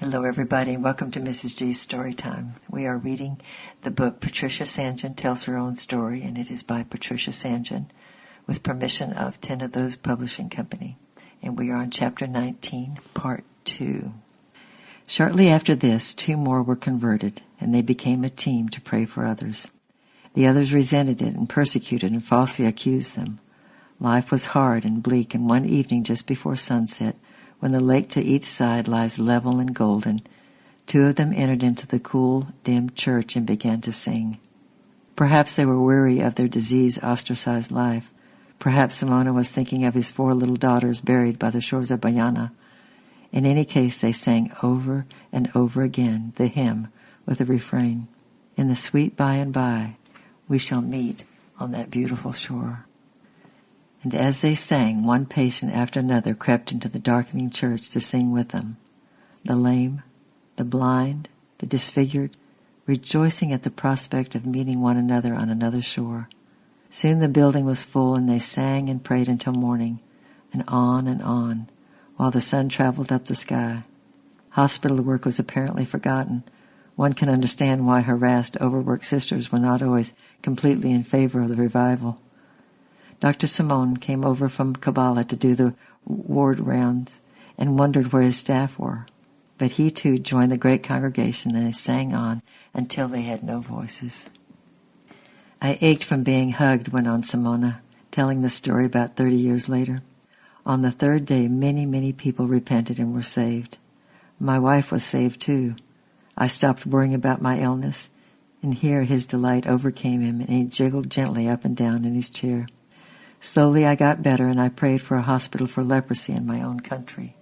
Hello, everybody, and welcome to Mrs. G's Story Time. We are reading the book Patricia St. John Tells Her Own Story, and it is by Patricia St. John, with permission of 10 of Those Publishing Company. And we are on Chapter 19, Part 2. Shortly after this, 2 more were converted, and they became a team to pray for others. The others resented it and persecuted and falsely accused them. Life was hard and bleak, and one evening just before sunset, when the lake to each side lies level and golden, 2 of them entered into the cool, dim church and began to sing. Perhaps they were weary of their disease-ostracized life. Perhaps Simona was thinking of his 4 little daughters buried by the shores of Bayana. In any case, they sang over and over again the hymn with a refrain, "In the sweet by and by, we shall meet on that beautiful shore." And as they sang, one patient after another crept into the darkening church to sing with them. The lame, the blind, the disfigured, rejoicing at the prospect of meeting one another on another shore. Soon the building was full, and they sang and prayed until morning, and on, while the sun traveled up the sky. Hospital work was apparently forgotten. One can understand why harassed, overworked sisters were not always completely in favor of the revival. Dr. Simone came over from Kabbalah to do the ward rounds and wondered where his staff were. But he too joined the great congregation, and they sang on until they had no voices. "I ached from being hugged," went on Simona, telling the story about 30 years later. "On the 3rd day, many people repented and were saved. My wife was saved too. I stopped worrying about my illness, and here his delight overcame him, and he jiggled gently up and down in his chair. Slowly I got better, and I prayed for a hospital for leprosy in my own country.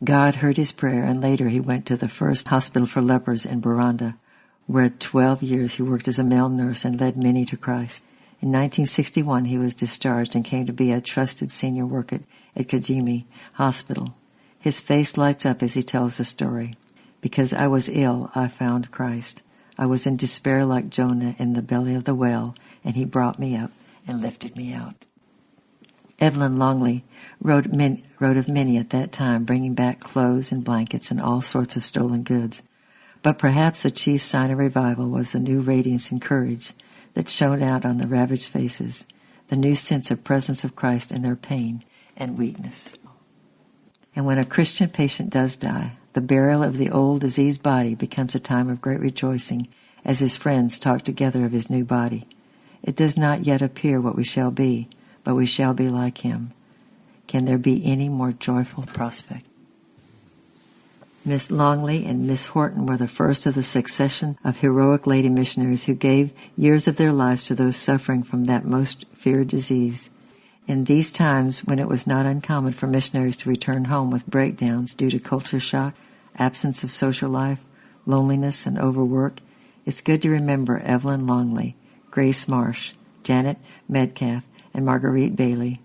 God heard his prayer, and later he went to the first hospital for lepers in Buranda, where 12 years he worked as a male nurse and led many to Christ. In 1961 he was discharged and came to be a trusted senior worker at Kajimi Hospital. His face lights up as he tells the story. "Because I was ill, I found Christ. I was in despair like Jonah in the belly of the whale, and he brought me up and lifted me out." Evelyn Longley wrote of many at that time, bringing back clothes and blankets and all sorts of stolen goods. But perhaps the chief sign of revival was the new radiance and courage that shone out on the ravaged faces, the new sense of presence of Christ in their pain and weakness. And when a Christian patient does die, the burial of the old diseased body becomes a time of great rejoicing as his friends talk together of his new body. It does not yet appear what we shall be, but we shall be like him. Can there be any more joyful prospect? Miss Longley and Miss Horton were the first of the succession of heroic lady missionaries who gave years of their lives to those suffering from that most feared disease. In these times, when it was not uncommon for missionaries to return home with breakdowns due to culture shock, absence of social life, loneliness, and overwork, it's good to remember Evelyn Longley, Grace Marsh, Janet Metcalf, and Marguerite Bailey.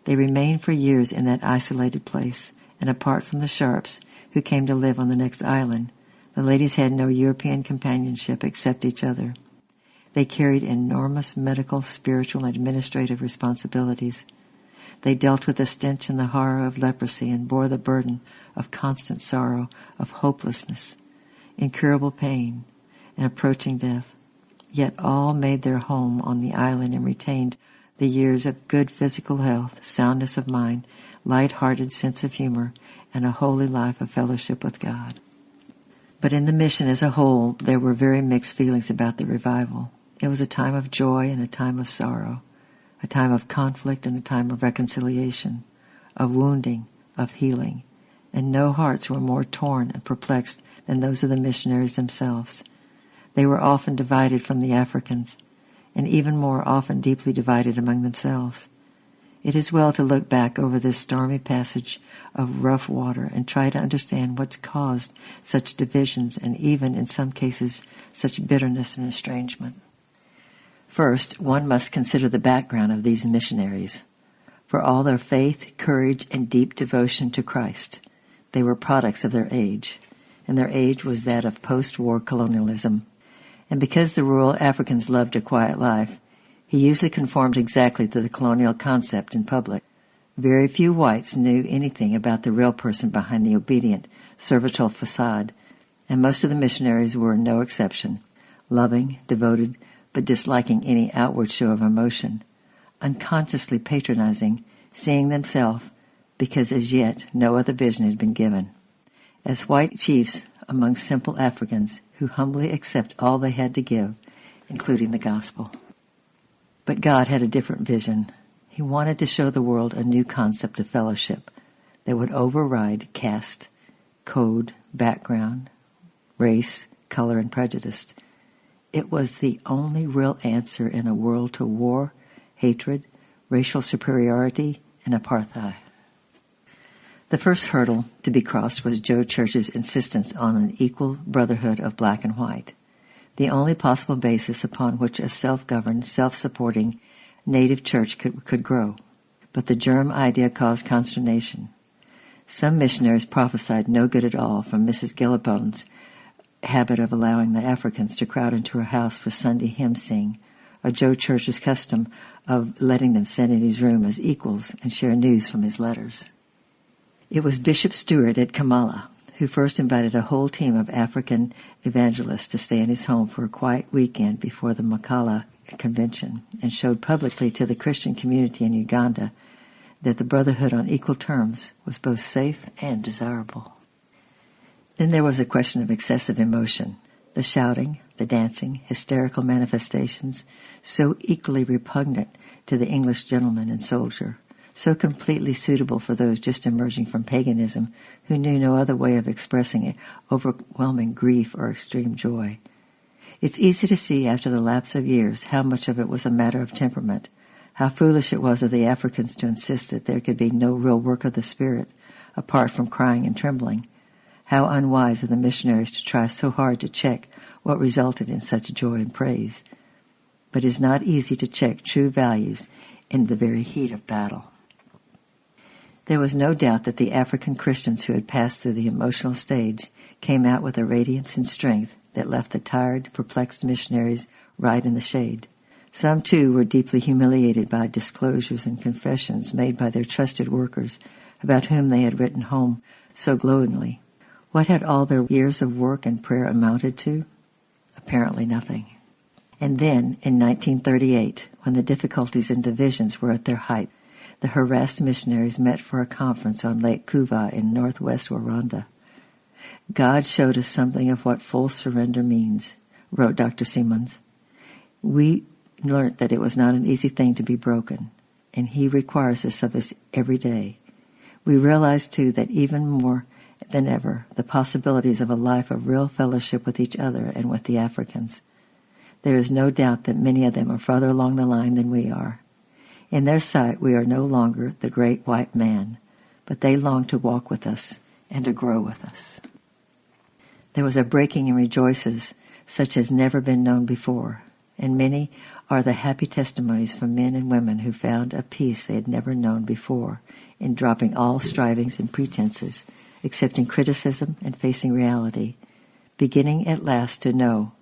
They remained for years in that isolated place, and apart from the Sharps, who came to live on the next island, the ladies had no European companionship except each other. They carried enormous medical, spiritual, and administrative responsibilities. They dealt with the stench and the horror of leprosy and bore the burden of constant sorrow, of hopelessness, incurable pain, and approaching death. Yet all made their home on the island and retained the years of good physical health, soundness of mind, light-hearted sense of humor, and a holy life of fellowship with God. But in the mission as a whole, there were very mixed feelings about the revival. It was a time of joy and a time of sorrow, a time of conflict and a time of reconciliation, of wounding, of healing, and no hearts were more torn and perplexed than those of the missionaries themselves. They were often divided from the Africans, and even more often deeply divided among themselves. It is well to look back over this stormy passage of rough water and try to understand what's caused such divisions and even, in some cases, such bitterness and estrangement. First, one must consider the background of these missionaries. For all their faith, courage, and deep devotion to Christ, they were products of their age, and their age was that of post-war colonialism. And because the rural Africans loved a quiet life, he usually conformed exactly to the colonial concept in public. Very few whites knew anything about the real person behind the obedient, servile facade, and most of the missionaries were no exception, loving, devoted, but disliking any outward show of emotion, unconsciously patronizing, seeing themselves because as yet no other vision had been given, as white chiefs among simple Africans who humbly accept all they had to give, including the gospel. But God had a different vision. He wanted to show the world a new concept of fellowship that would override caste, code, background, race, color, and prejudice. It was the only real answer in a world to war, hatred, racial superiority, and apartheid. The first hurdle to be crossed was Joe Church's insistence on an equal brotherhood of black and white, the only possible basis upon which a self-governed, self-supporting native church could grow. But the germ idea caused consternation. Some missionaries prophesied no good at all from Mrs. Gillibone's habit of allowing the Africans to crowd into her house for Sunday hymn sing, or Joe Church's custom of letting them sit in his room as equals and share news from his letters. It was Bishop Stewart at Kamala who first invited a whole team of African evangelists to stay in his home for a quiet weekend before the Makala Convention, and showed publicly to the Christian community in Uganda that the brotherhood on equal terms was both safe and desirable. Then there was a question of excessive emotion, the shouting, the dancing, hysterical manifestations, so equally repugnant to the English gentleman and soldier, so completely suitable for those just emerging from paganism who knew no other way of expressing it, overwhelming grief or extreme joy. It's easy to see after the lapse of years how much of it was a matter of temperament, how foolish it was of the Africans to insist that there could be no real work of the Spirit apart from crying and trembling, how unwise of the missionaries to try so hard to check what resulted in such joy and praise. But it is not easy to check true values in the very heat of battle. There was no doubt that the African Christians who had passed through the emotional stage came out with a radiance and strength that left the tired, perplexed missionaries right in the shade. Some, too, were deeply humiliated by disclosures and confessions made by their trusted workers about whom they had written home so glowingly. What had all their years of work and prayer amounted to? Apparently nothing. And then, in 1938, when the difficulties and divisions were at their height, the harassed missionaries met for a conference on Lake Kuva in northwest Rwanda. God showed us something of what full surrender means, wrote Dr. Simmons. We learnt that it was not an easy thing to be broken, and He requires this of us every day. We realized, too, that even more than ever, the possibilities of a life of real fellowship with each other and with the Africans. There is no doubt that many of them are farther along the line than we are. In their sight, we are no longer the great white man, but they long to walk with us and to grow with us. There was a breaking in rejoices such as never been known before, and many are the happy testimonies from men and women who found a peace they had never known before in dropping all strivings and pretenses, accepting criticism and facing reality, beginning at last to know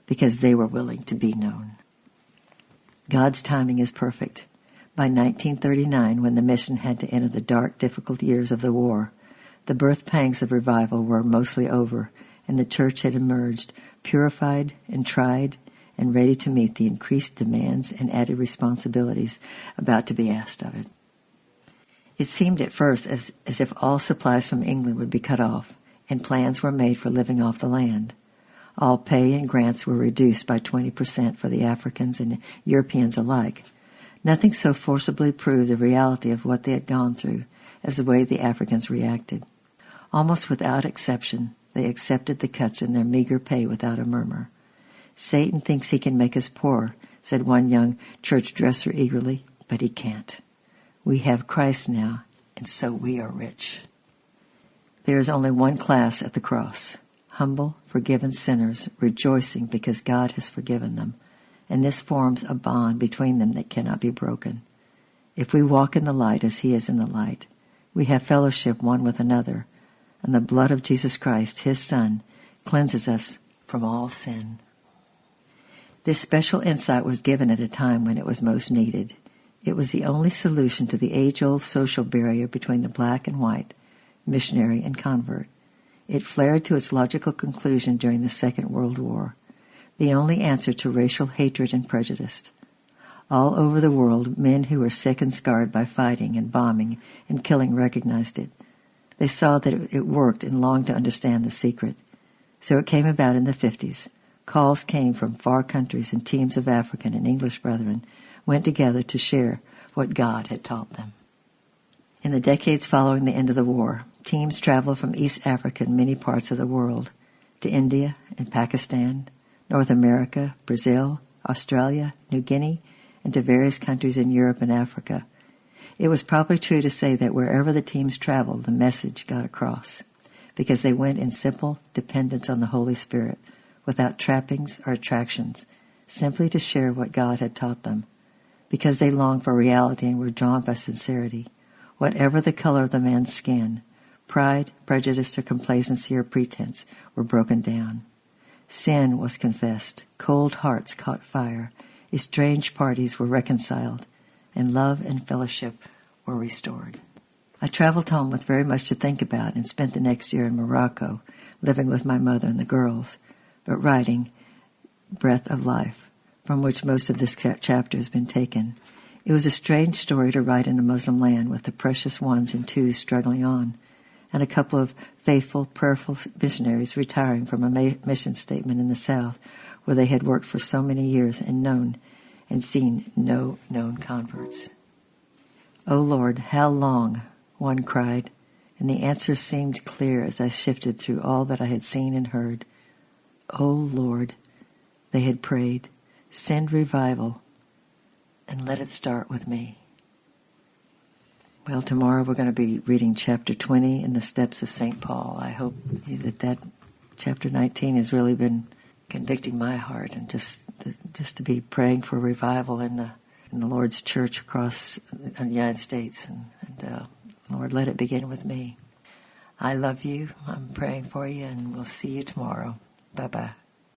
because they were willing to be known. God's timing is perfect. By 1939, when the mission had to enter the dark, difficult years of the war, the birth pangs of revival were mostly over, and the church had emerged, purified and tried, and ready to meet the increased demands and added responsibilities about to be asked of it. It seemed at first as if all supplies from England would be cut off, and plans were made for living off the land. All pay and grants were reduced by 20% for the Africans and Europeans alike. Nothing so forcibly proved the reality of what they had gone through as the way the Africans reacted. Almost without exception, they accepted the cuts in their meager pay without a murmur. "Satan thinks he can make us poor," said one young church dresser eagerly, "but he can't. We have Christ now, and so we are rich." There is only one class at the cross, humble, forgiven sinners rejoicing because God has forgiven them, and this forms a bond between them that cannot be broken. If we walk in the light as He is in the light, we have fellowship one with another, and the blood of Jesus Christ, His Son, cleanses us from all sin. This special insight was given at a time when it was most needed. It was the only solution to the age-old social barrier between the black and white, missionary and convert. It flared to its logical conclusion during the Second World War, the only answer to racial hatred and prejudice. All over the world, men who were sick and scarred by fighting and bombing and killing recognized it. They saw that it worked and longed to understand the secret. So it came about in the 50s. Calls came from far countries, and teams of African and English brethren went together to share what God had taught them. In the decades following the end of the war, teams traveled from East Africa and many parts of the world to India and Pakistan, North America, Brazil, Australia, New Guinea, and to various countries in Europe and Africa. It was probably true to say that wherever the teams traveled, the message got across, because they went in simple dependence on the Holy Spirit, without trappings or attractions, simply to share what God had taught them, because they longed for reality and were drawn by sincerity. Whatever the color of the man's skin, pride, prejudice, or complacency or pretense were broken down. Sin was confessed, cold hearts caught fire, estranged parties were reconciled, and love and fellowship were restored. I traveled home with very much to think about and spent the next year in Morocco, living with my mother and the girls, but writing Breath of Life, from which most of this chapter has been taken. It was a strange story to write in a Muslim land with the precious ones and twos struggling on, and a couple of faithful, prayerful missionaries retiring from a mission statement in the South, where they had worked for so many years and known and seen no known converts. "O Lord, how long?" one cried, and the answer seemed clear as I shifted through all that I had seen and heard. "O Lord," they had prayed, "send revival, and let it start with me." Well, tomorrow we're going to be reading chapter 20 in the Steps of St. Paul. I hope that chapter 19 has really been convicting my heart, and just to be praying for revival in the Lord's church across the United States. And Lord, let it begin with me. I love you. I'm praying for you, and we'll see you tomorrow. Bye-bye.